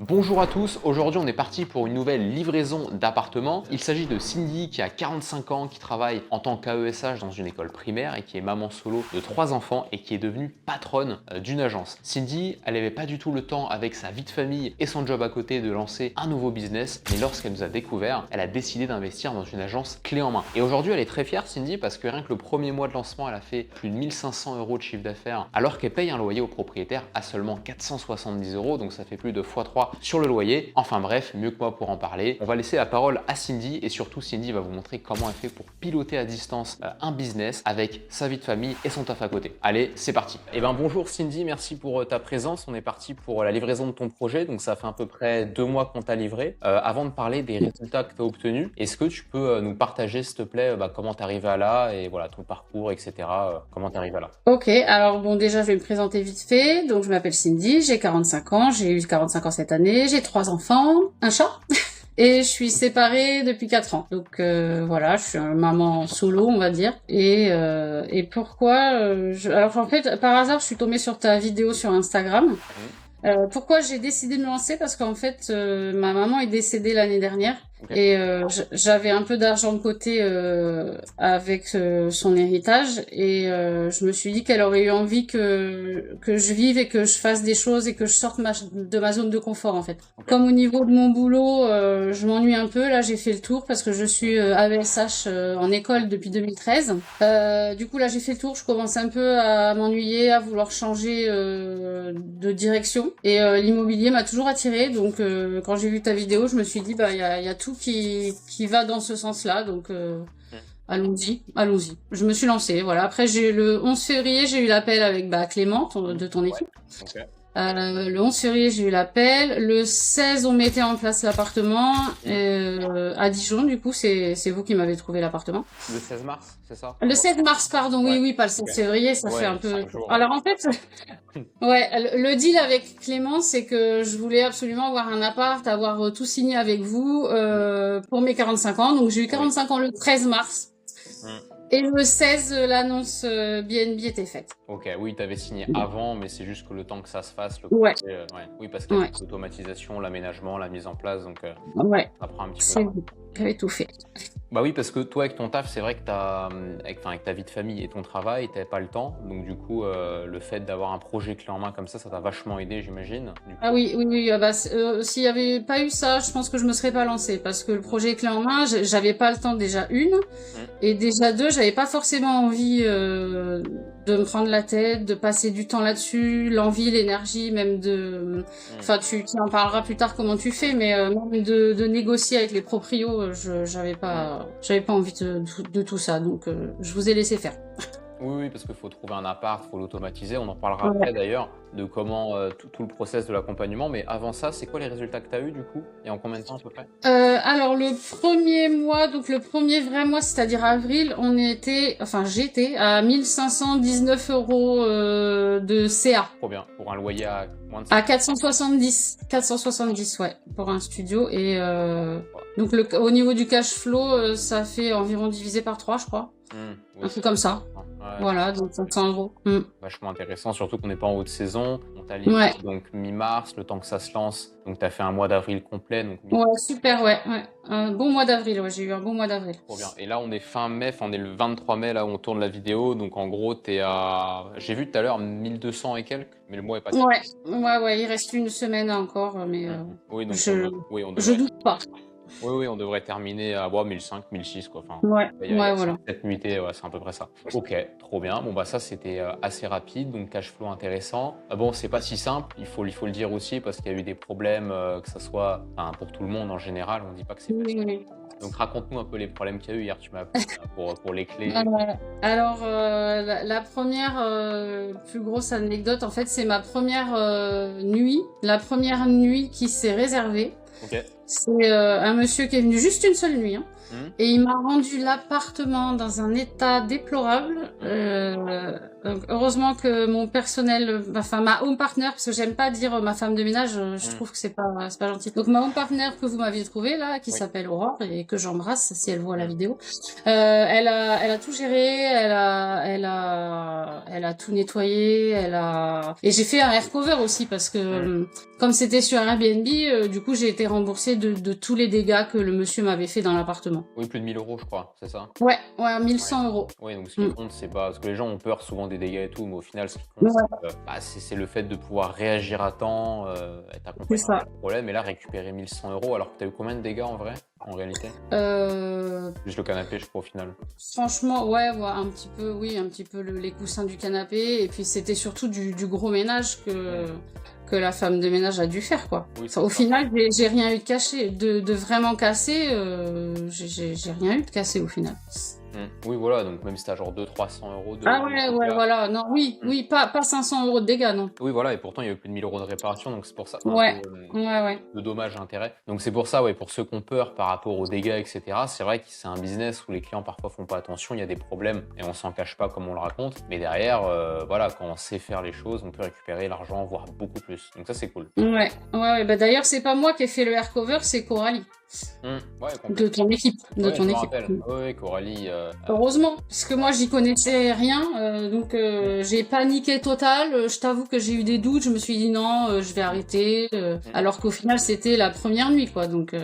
Bonjour à tous, aujourd'hui on est parti pour une nouvelle livraison d'appartements. Il s'agit de Cindy qui a 45 ans, qui travaille en tant qu'AESH dans une école primaire et qui est maman solo de 3 enfants et qui est devenue patronne d'une agence. Cindy, elle n'avait pas du tout le temps avec sa vie de famille et son job à côté de lancer un nouveau business, mais lorsqu'elle nous a découvert, elle a décidé d'investir dans une agence clé en main. Et aujourd'hui elle est très fière Cindy parce que rien que le premier mois de lancement, elle a fait plus de 1500 € de chiffre d'affaires alors qu'elle paye un loyer au propriétaire à seulement 470 €, donc ça fait plus de x3 sur le loyer. Enfin bref, mieux que moi pour en parler. On va laisser la parole à Cindy et surtout Cindy va vous montrer comment elle fait pour piloter à distance un business avec sa vie de famille et son taf à côté. Allez, c'est parti. Eh ben bonjour Cindy, merci pour ta présence. On est parti pour la livraison de ton projet. Donc ça fait à peu près 2 mois qu'on t'a livré. Avant de parler des résultats que tu as obtenus, est-ce que tu peux nous partager s'il te plaît comment tu arrives à là et voilà ton parcours, etc. Comment tu arrives à là? Ok, alors bon déjà je vais me présenter vite fait. Donc je m'appelle Cindy, j'ai 45 ans, j'ai eu 45 ans cette année, j'ai 3 enfants, un chat et je suis séparée depuis 4 ans. Donc voilà, je suis une maman solo on va dire. Et pourquoi alors en fait par hasard je suis tombée sur ta vidéo sur Instagram. Pourquoi j'ai décidé de me lancer? Parce qu'en fait, ma maman est décédée l'année dernière. Okay. Et j'avais un peu d'argent de côté avec son héritage. Et je me suis dit qu'elle aurait eu envie que je vive et que je fasse des choses et que je sorte de ma zone de confort, en fait. Okay. Comme au niveau de mon boulot, je m'ennuie un peu. Là, j'ai fait le tour parce que je suis AESH en école depuis 2013. Du coup, là, j'ai fait le tour. Je commence un peu à m'ennuyer, à vouloir changer de direction. Et l'immobilier m'a toujours attirée, donc quand j'ai vu ta vidéo, je me suis dit il y a tout qui va dans ce sens-là, donc allons-y. Je me suis lancée, voilà. Après le 11 février, j'ai eu l'appel avec Clément de ton équipe. Okay. Le 11 février, j'ai eu l'appel. Le 16, on mettait en place l'appartement à Dijon. Du coup, c'est vous qui m'avez trouvé l'appartement. Le 16 mars, c'est ça? Le 16 mars, pardon. Ouais. Oui, pas le 16 février, ça fait un peu... Alors en fait, le deal avec Clément, c'est que je voulais absolument avoir un appart, avoir tout signé avec vous pour mes 45 ans. Donc j'ai eu 45 ans le 13 mars. Et le 16, l'annonce BNB était faite. Ok, oui, tu avais signé avant, mais c'est juste que le temps que ça se fasse. Oui, parce qu'il y a l'automatisation, l'aménagement, la mise en place, donc ça prend un petit peu de temps. J'avais tout fait. Bah oui, parce que toi, avec ton taf, c'est vrai que avec ta vie de famille et ton travail, tu n'avais pas le temps. Donc du coup, le fait d'avoir un projet clé en main comme ça t'a vachement aidé, j'imagine. Ah oui. S'il n'y avait pas eu ça, je pense que je me serais pas lancée. Parce que le projet clé en main, j'avais pas le temps déjà et déjà deux, j'avais pas forcément envie de me prendre la tête, de passer du temps là-dessus, l'envie, l'énergie, même de... Enfin, tu en parleras plus tard comment tu fais, mais même de négocier avec les proprios, j'avais pas envie de tout ça, donc je vous ai laissé faire. Oui, parce qu'il faut trouver un appart, il faut l'automatiser. On en parlera après d'ailleurs de comment tout le process de l'accompagnement. Mais avant ça, c'est quoi les résultats que tu as eu du coup? Et en combien de temps à peu près? Alors le premier mois, donc le premier vrai mois, c'est-à-dire avril, j'étais à 1519 € de CA. Trop bien. Pour un loyer à moins de 470, ouais, pour un studio. Et donc au niveau du cash flow, ça fait environ divisé par 3, je crois. Un truc comme ça. Voilà, donc 500 €. Vachement intéressant, surtout qu'on n'est pas en haute saison. On t'a livré donc mi-mars, le temps que ça se lance. Donc tu as fait un mois d'avril complet. Donc super, un bon mois d'avril, j'ai eu un bon mois d'avril. Trop bien. Et là, on est fin mai, on est le 23 mai, là où on tourne la vidéo. Donc en gros, t'es à... J'ai vu tout à l'heure 1200 et quelques, mais le mois est passé. Il reste une semaine encore, mais oui, donc je doute pas. Oui, on devrait terminer à 1005, 1006 quoi. Enfin, voilà. Cette nuitée, c'est à peu près ça. Ok, trop bien. Bon ça c'était assez rapide, donc cash flow intéressant. Bon, c'est pas si simple, il faut le dire aussi parce qu'il y a eu des problèmes, que ça soit pour tout le monde en général. On dit pas que c'est facile. Donc raconte-nous un peu les problèmes qu'il y a eu hier. Tu m'as appelé pour les clés. Alors la première plus grosse anecdote, en fait, c'est ma première nuit. La première nuit qui s'est réservée. C'est un monsieur qui est venu juste une seule nuit, et il m'a rendu l'appartement dans un état déplorable. Donc, heureusement que mon personnel, enfin ma home partner, parce que j'aime pas dire ma femme de ménage, je trouve que c'est pas gentil. Donc ma home partner que vous m'aviez trouvé là, qui s'appelle Aurore et que j'embrasse si elle voit la vidéo, elle a tout géré, elle a tout nettoyé, et j'ai fait un air cover aussi parce que comme c'était sur Airbnb, du coup j'ai été remboursée de tous les dégâts que le monsieur m'avait fait dans l'appartement. Oui, plus de 1000 euros, je crois, c'est ça? Ouais, 1100 euros. Oui, donc ce qui compte, c'est pas... Parce que les gens ont peur souvent des dégâts et tout, mais au final, ce qui compte, c'est le fait de pouvoir réagir à temps, être accompagné dans le problème, et là, récupérer 1100 euros, alors que t'as eu combien de dégâts en vrai, en réalité? Juste le canapé, je crois, au final. Franchement, ouais, un petit peu, oui, un petit peu les coussins du canapé, et puis c'était surtout du gros ménage que la femme de ménage a dû faire, quoi. Oui, Au final, j'ai rien eu de cassé, de vraiment cassé, j'ai rien eu de cassé au final. Oui, voilà, donc même si t'as genre 200-300 euros de... Ah ouais, voilà, non, oui, pas 500 euros de dégâts, non. Oui, voilà, et pourtant il y a eu plus de 1000 euros de réparation, donc c'est pour ça. Ouais. De dommages et intérêts. Donc c'est pour ça, pour ceux qui ont peur par rapport aux dégâts, etc., c'est vrai que c'est un business où les clients parfois font pas attention, il y a des problèmes et on s'en cache pas comme on le raconte. Mais derrière, voilà, quand on sait faire les choses, on peut récupérer l'argent, voire beaucoup plus. Donc ça, c'est cool. Ouais, bah d'ailleurs, c'est pas moi qui ai fait le air cover, c'est Coralie. De ton équipe. Oui, Coralie. Heureusement, parce que moi j'y connaissais rien, donc j'ai paniqué total. Je t'avoue que j'ai eu des doutes. Je me suis dit non, je vais arrêter. Alors qu'au final c'était la première nuit, quoi. Donc,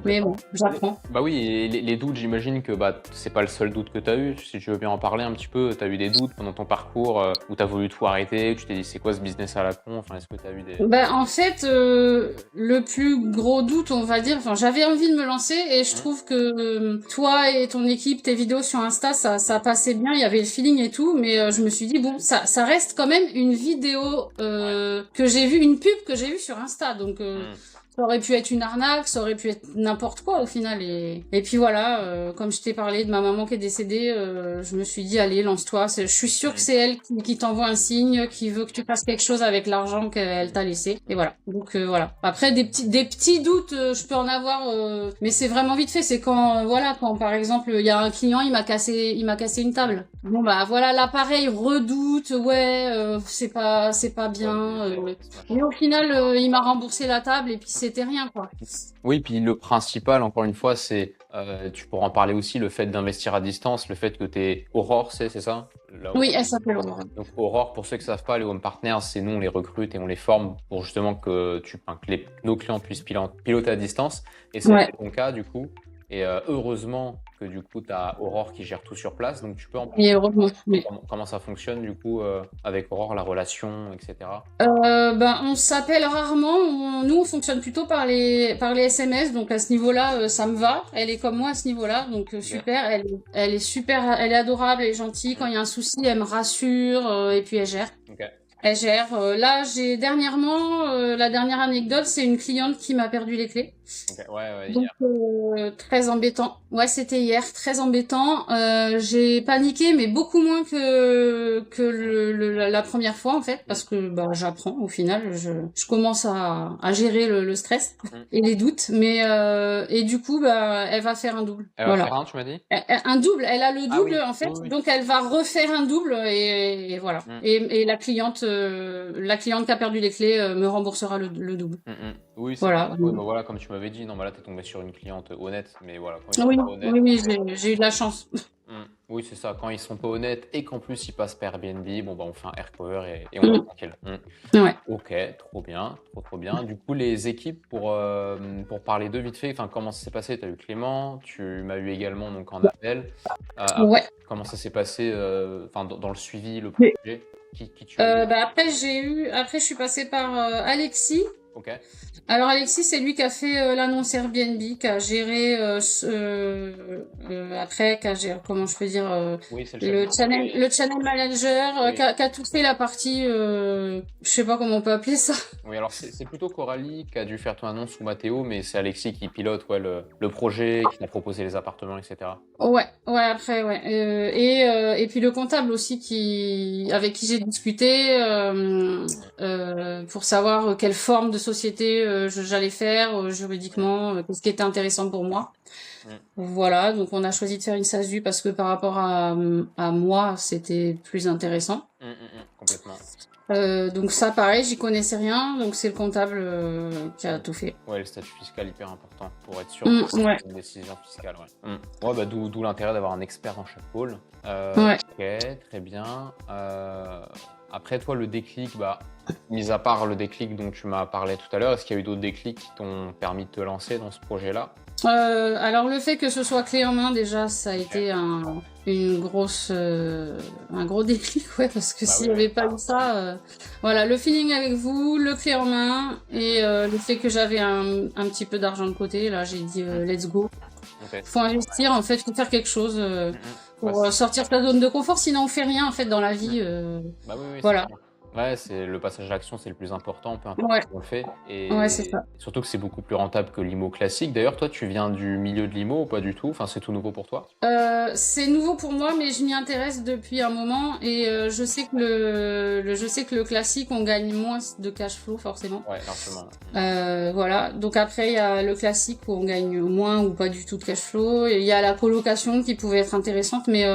mais bon, j'apprends. Bah oui, et les doutes, j'imagine que c'est pas le seul doute que t'as eu. Si tu veux bien en parler un petit peu, t'as eu des doutes pendant ton parcours où t'as voulu tout arrêter. Tu t'es dit c'est quoi ce business à la con. Enfin, est-ce que t'as eu des... En fait, le plus gros doute, on va dire. Enfin, j'avais envie de me lancer et je trouve que toi et ton équipe, tes vidéos sur Insta, ça passait bien, il y avait le feeling et tout, mais je me suis dit bon, ça reste quand même une vidéo que j'ai vue, une pub que j'ai vue sur Insta, donc ça aurait pu être une arnaque, ça aurait pu être n'importe quoi au final. Et puis voilà, comme je t'ai parlé de ma maman qui est décédée, je me suis dit allez, lance-toi. Je suis sûre que c'est elle qui t'envoie un signe, qui veut que tu fasses quelque chose avec l'argent qu'elle t'a laissé. Et voilà. Donc voilà. Après des petits doutes, je peux en avoir, mais c'est vraiment vite fait. C'est quand quand par exemple il y a un client, il m'a cassé une table. Bon bah voilà, là pareil, redoute, c'est pas bien. Mais au final, il m'a remboursé la table et puis c'était rien, quoi. Oui, puis le principal, encore une fois, c'est, tu pourras en parler aussi, le fait d'investir à distance, le fait que t'es Aurore, c'est ça? Oui, elle s'appelle Aurore. Donc Aurore, pour ceux qui ne savent pas, les home partners, c'est nous, on les recrute et on les forme pour justement que nos clients puissent piloter à distance. Et c'est ton cas, du coup. Et heureusement que du coup, tu as Aurore qui gère tout sur place. Donc tu peux en parler. Comment ça fonctionne du coup avec Aurore, la relation, etc. On s'appelle rarement. Nous, on fonctionne plutôt par les SMS. Donc à ce niveau-là, ça me va. Elle est comme moi à ce niveau-là. Donc super. Elle est super. Elle est adorable, elle est gentille. Quand il y a un souci, elle me rassure et puis elle gère. Elle gère. Là, j'ai dernièrement, la dernière anecdote, c'est une cliente qui m'a perdu les clés. Donc, très embêtant. Ouais, c'était hier, très embêtant. J'ai paniqué, mais beaucoup moins que la première fois, en fait, parce que j'apprends au final. Je commence à gérer le stress et les doutes. Mais et du coup, elle va faire un double. Elle va faire un, tu m'as dit? Un double. Elle a le double, en fait. Donc, elle va refaire un double et voilà. Et la cliente qui a perdu les clés me remboursera le double. Oui, voilà. Voilà, comme tu m'avais dit, non, là, t'es tombé sur une cliente honnête, mais voilà. Quand ils sont pas honnêtes, oui, j'ai eu de la chance. Oui, c'est ça. Quand ils sont pas honnêtes et qu'en plus ils passent par Airbnb, on fait un air cover et on est tranquille. Ok, trop bien, trop bien. Du coup, les équipes, pour parler d'eux vite fait, comment ça s'est passé? Tu as eu Clément, tu m'as eu également donc en appel. Comment ça s'est passé dans le suivi, le projet? Qui tu as eu? Après, je suis passée par Alexis. Ok. Alors Alexis, c'est lui qui a fait l'annonce Airbnb, qui a géré comment je peux dire, le channel manager, qui a tout fait la partie, je sais pas comment on peut appeler ça. Oui, alors c'est plutôt Coralie qui a dû faire ton annonce ou Mathéo, mais c'est Alexis qui pilote le projet, qui t'a proposé les appartements, etc. Après. Et puis le comptable aussi avec qui j'ai discuté pour savoir quelle forme de société j'allais faire juridiquement, qu'est-ce qui était intéressant pour moi. Mm. Voilà, donc on a choisi de faire une SASU parce que par rapport à moi, c'était plus intéressant. Complètement. Donc ça, pareil, j'y connaissais rien, donc c'est le comptable qui a tout fait. Ouais, le statut fiscal hyper important pour être sûr que Ouais. c'est une décision fiscale. Ouais, bah, d'où l'intérêt d'avoir un expert dans chaque pôle. Ouais. Ok, très bien. Après, toi, le déclic, bah, mis à part le déclic dont tu m'as parlé tout à l'heure, est-ce qu'il y a eu d'autres déclics qui t'ont permis de te lancer dans ce projet-là? Alors le fait que ce soit clé en main, déjà, ça a été un gros déclic, ouais, parce que Bah s'il n'y oui, avait pas eu ça, voilà, le feeling avec vous, le clé en main, et le fait que j'avais un petit peu d'argent de côté, là, j'ai dit let's go. ok. Faut investir, en fait, faut faire quelque chose pour Ouais, sortir de ta zone de confort, sinon on fait rien, en fait, dans la vie. bah oui, Voilà. c'est sûr. Ouais, c'est le passage à l'action, c'est le plus important, peu importe Ouais. comment on le fait. Et Ouais, c'est ça. surtout que c'est beaucoup plus rentable que l'IMO classique. D'ailleurs, toi, tu viens du milieu de l'IMO ou pas du tout? Enfin, c'est tout nouveau pour toi? C'est nouveau pour moi, mais je m'y intéresse depuis un moment et je sais que je sais que le classique, on gagne moins de cash flow forcément. Ouais, largement. Voilà. Donc après, il y a le classique où on gagne moins ou pas du tout de cash flow. Et il y a la colocation qui pouvait être intéressante, mais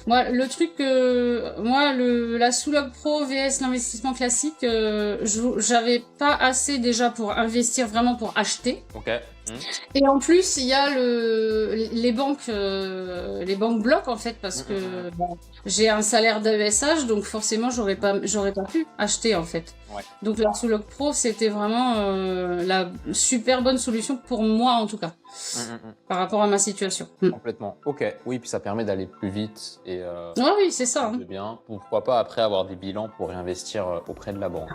moi, le truc, la Soulog Pro vs l'investissement classique, j'avais pas assez déjà pour investir vraiment pour acheter. Ok. Et en plus, il y a les banques bloquent en fait parce que bon, j'ai un salaire d'AESH, donc forcément j'aurais pas pu acheter en fait. Ouais. Donc la Soulog Pro, c'était vraiment la super bonne solution pour moi en tout cas, par rapport à ma situation. Complètement. Ok. Oui, puis ça permet d'aller plus vite et Oui, c'est ça. de bien. Pourquoi pas après avoir des bilans pour réinvestir auprès de la banque.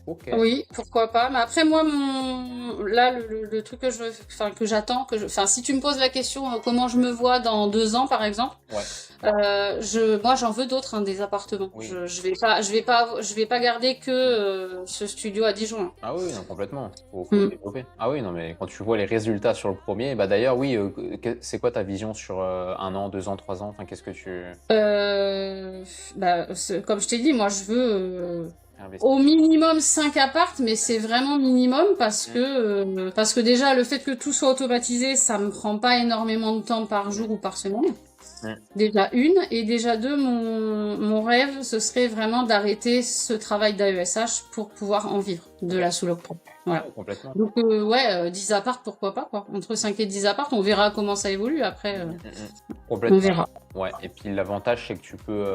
Ok. Oui, pourquoi pas. Mais après, moi, le truc que que j'attends, si tu me poses la question, comment je me vois dans 2 ans, par exemple, Ouais. moi, j'en veux d'autres, hein, des appartements. Oui. Je vais pas garder que ce studio à Dijon. Hein. Ah oui, non, complètement. Faut développer. Ah oui, non, mais quand tu vois les résultats sur le premier, bah d'ailleurs, oui, c'est quoi ta vision sur 1 an, 2 ans, 3 ans? Enfin, qu'est-ce que tu Comme je t'ai dit, moi, je veux investis? au minimum 5 apparts, mais c'est vraiment minimum parce que déjà, le fait que tout soit automatisé, ça me prend pas énormément de temps par jour ou par semaine. Déjà une, et déjà deux, mon rêve, ce serait vraiment d'arrêter ce travail d'AESH pour pouvoir en vivre de la Soulog Pro. Voilà. Ouais, complètement. Donc 10 apparts, pourquoi pas quoi. Entre 5 et 10 apparts, on verra comment ça évolue après. Complètement. On verra. Ouais, et puis l'avantage, c'est que tu peux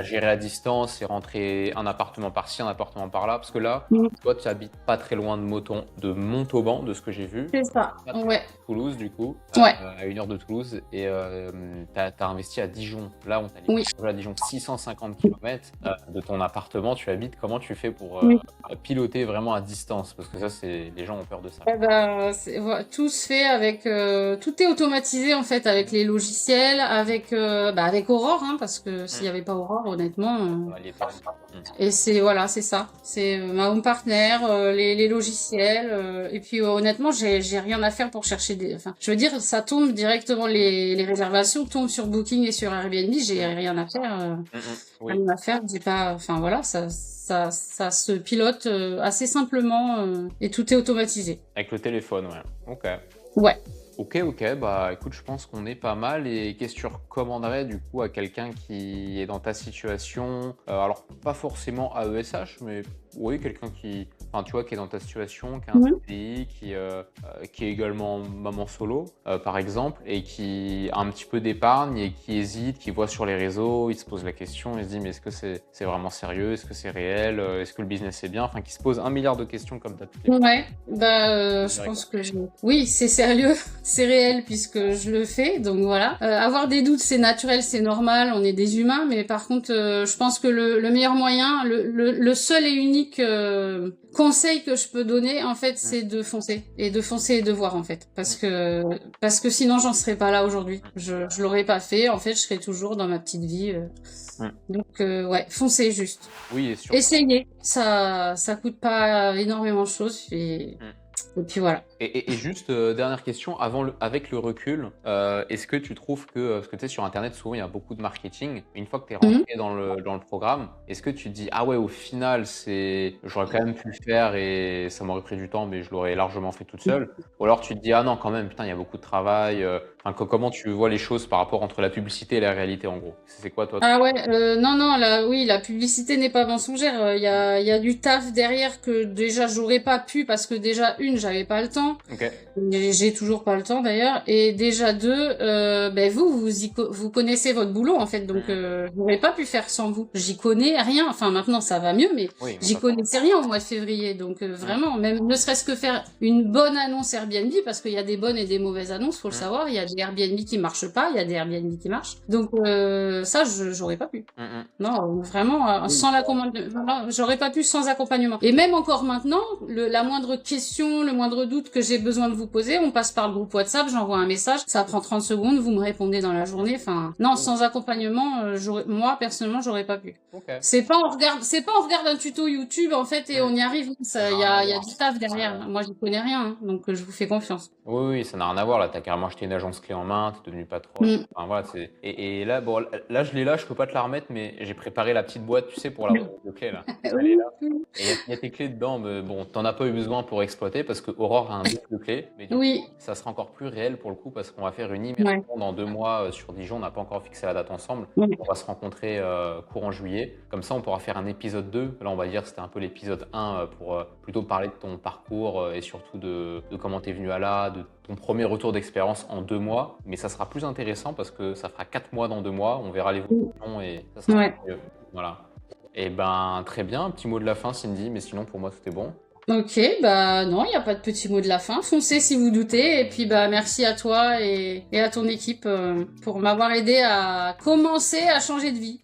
gérer à distance et rentrer un appartement par-ci, un appartement par-là. Parce que là, toi, tu habites pas très loin de Montauban, de ce que j'ai vu. C'est ça, ouais. Toulouse, du coup, Ouais. à 1 heure de Toulouse. Et tu as investi à Dijon. Là, on t'a dit à Dijon 650 km de ton appartement. Tu habites. Comment tu fais pour piloter vraiment à distance? Parce que ça, les gens ont peur de ça. Tout se fait avec... tout est automatisé, en fait, avec les logiciels, avec Aurore, hein, parce que s'il n'y avait pas Aurore, honnêtement... Et c'est ça. C'est ma home partner, les logiciels, et puis honnêtement, j'ai rien à faire pour chercher des... Enfin, je veux dire, ça tombe directement, les réservations tombent sur Booking et sur Airbnb, j'ai rien à faire. Rien à faire, j'ai pas... Enfin voilà, ça se pilote assez simplement et tout est automatisé. Avec le téléphone, ouais. Ok. Ouais. Ok, bah écoute, je pense qu'on est pas mal. Et qu'est-ce que tu recommanderais du coup à quelqu'un qui est dans ta situation? Alors, pas forcément AESH, mais oui, quelqu'un qui est dans ta situation, qui a un CDI, qui est également maman solo, par exemple, et qui a un petit peu d'épargne et qui hésite, qui voit sur les réseaux, il se pose la question, il se dit mais est-ce que c'est vraiment sérieux? Est-ce que c'est réel? Est-ce que le business est bien? Enfin, qui se pose 1 milliard de questions comme tu as. Ouais, je pense que oui, c'est sérieux, c'est réel puisque je le fais, donc voilà. Avoir des doutes, c'est naturel, c'est normal, on est des humains, mais par contre, je pense que le meilleur moyen, le seul et unique conseil que je peux donner, en fait, c'est de foncer et de voir, en fait, parce que sinon, j'en serais pas là aujourd'hui. Je l'aurais pas fait, en fait, je serais toujours dans ma petite vie. Donc, foncez juste. Oui, et surtout. Essayez, ça coûte pas énormément de choses et Et puis voilà. Et juste, dernière question, avec le recul, est-ce que tu trouves que, parce que tu sais, sur Internet, souvent, il y a beaucoup de marketing. Une fois que tu es Mhm. rentré dans le programme, est-ce que tu te dis, ah ouais, au final, j'aurais quand même pu le faire et ça m'aurait pris du temps, mais je l'aurais largement fait toute seule? Ou alors tu te dis, ah non, quand même, putain, il y a beaucoup de travail. Enfin, comment tu vois les choses par rapport entre la publicité et la réalité, en gros? C'est quoi, toi? Ah ouais, non, non, oui, la publicité n'est pas mensongère. Il y a du taf derrière que déjà j'aurais pas pu parce que déjà j'avais pas le temps. Ok. J'ai toujours pas le temps d'ailleurs. Et déjà deux, ben vous connaissez votre boulot en fait, donc j'aurais pas pu faire sans vous. J'y connais rien. Enfin maintenant ça va mieux, mais Oui, j'y connaissais rien au mois de février. Donc vraiment, même ne serait-ce que faire une bonne annonce Airbnb, parce qu'il y a des bonnes et des mauvaises annonces, faut le savoir. Il y a des Airbnb qui marchent pas, il y a des Airbnb qui marchent. Donc ça, j'aurais pas pu. Non, vraiment, sans l'accompagnement, j'aurais pas pu sans accompagnement. Et même encore maintenant, la moindre question, le moindre doute que j'ai besoin de vous poser, on passe par le groupe WhatsApp, j'envoie un message, ça prend 30 secondes, vous me répondez dans la journée. Enfin, non, sans accompagnement, moi, personnellement, j'aurais pas pu. Ok. C'est pas on regarde un tuto YouTube, en fait, et on y arrive. Il y a du taf derrière. Moi, j'y connais rien, hein, donc je vous fais confiance. Oui, oui, ça n'a rien à voir. Là, tu as carrément acheté une agence clé en main, tu es devenu patron. Enfin, voilà, et là, bon, là, je l'ai là, je peux pas te la remettre, mais j'ai préparé la petite boîte, tu sais, pour la remise de clés, là. Elle est là. Et il y a tes clés dedans, mais bon, t'en as pas eu besoin pour exploiter parce que Aurore a un double de clés. Mais du coup, Oui, ça sera encore plus réel pour le coup parce qu'on va faire une ouais. immersion dans 2 mois sur Dijon. On n'a pas encore fixé la date ensemble. Ouais. On va se rencontrer courant juillet. Comme ça, on pourra faire un épisode 2. Là, on va dire que c'était un peu l'épisode 1 pour plutôt parler de ton parcours et surtout de comment tu es venu à là, de ton premier retour d'expérience en 2 mois. Mais ça sera plus intéressant parce que ça fera 4 mois dans 2 mois. On verra l'évolution et ça sera Ouais. mieux. Voilà. Et ben, très bien. Un petit mot de la fin, Cindy. Mais sinon, pour moi, tout est bon. Ok, bah non, il n'y a pas de petit mot de la fin. Foncez si vous doutez. Et puis bah merci à toi et à ton équipe pour m'avoir aidé à commencer à changer de vie.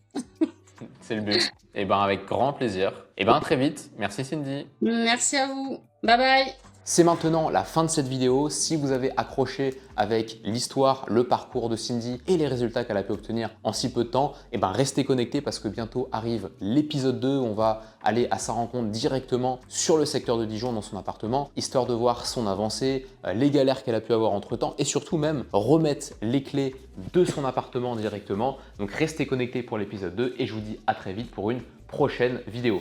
C'est le but. Et ben, avec grand plaisir. Et ben, à très vite. Merci, Cindy. Merci à vous. Bye bye. C'est maintenant la fin de cette vidéo. Si vous avez accroché avec l'histoire, le parcours de Cindy et les résultats qu'elle a pu obtenir en si peu de temps, et ben restez connectés parce que bientôt arrive l'épisode 2. On va aller à sa rencontre directement sur le secteur de Dijon dans son appartement, histoire de voir son avancée, les galères qu'elle a pu avoir entre temps et surtout même remettre les clés de son appartement directement. Donc restez connectés pour l'épisode 2 et je vous dis à très vite pour une prochaine vidéo.